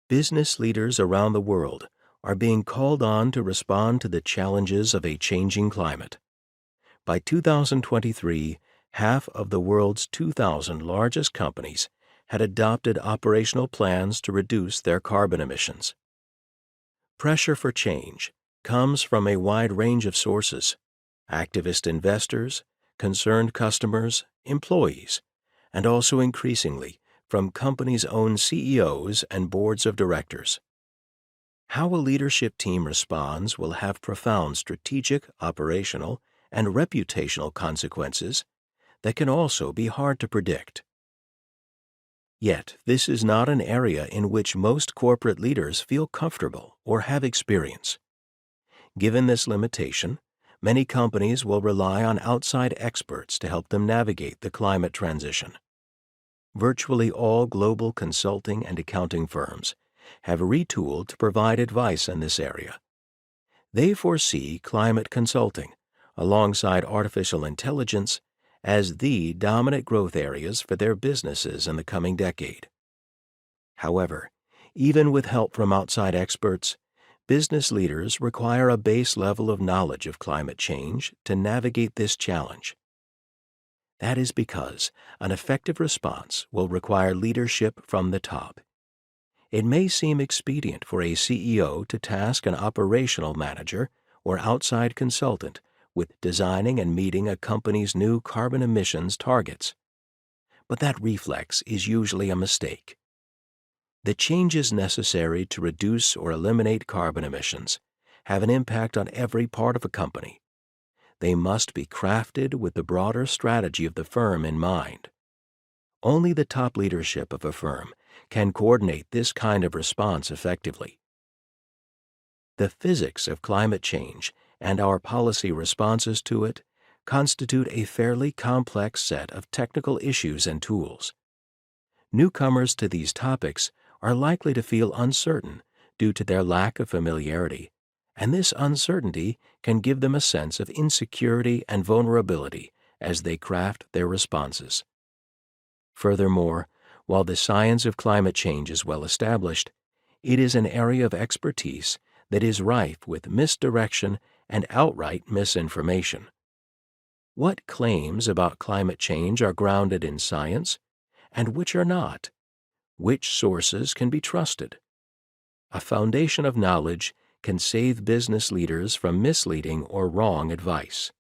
Business leaders around the world are being called on to respond to the challenges of a changing climate. By 2023, half of the world's 2,000 largest companies had adopted operational plans to reduce their carbon emissions. Pressure for change comes from a wide range of sources: activist investors, concerned customers, employees, and also increasingly from companies' own CEOs and boards of directors. How a leadership team responds will have profound strategic, operational, and reputational consequences that can also be hard to predict. Yet, this is not an area in which most corporate leaders feel comfortable or have experience. Given this limitation, many companies will rely on outside experts to help them navigate the climate transition. Virtually all global consulting and accounting firms have retooled to provide advice in this area. They foresee climate consulting, alongside artificial intelligence, as the dominant growth areas for their businesses in the coming decade. However, even with help from outside experts, business leaders require a base level of knowledge of climate change to navigate this challenge. That is because an effective response will require leadership from the top. It may seem expedient for a CEO to task an operational manager or outside consultant with designing and meeting a company's new carbon emissions targets. But that reflex is usually a mistake. The changes necessary to reduce or eliminate carbon emissions have an impact on every part of a company. They must be crafted with the broader strategy of the firm in mind. Only the top leadership of a firm can coordinate this kind of response effectively. The physics of climate change and our policy responses to it constitute a fairly complex set of technical issues and tools. Newcomers to these topics are likely to feel uncertain due to their lack of familiarity, and this uncertainty can give them a sense of insecurity and vulnerability as they craft their responses. Furthermore, while the science of climate change is well established, it is an area of expertise that is rife with misdirection and outright misinformation. What claims about climate change are grounded in science, and which are not? Which sources can be trusted? A foundation of knowledge can save business leaders from misleading or wrong advice.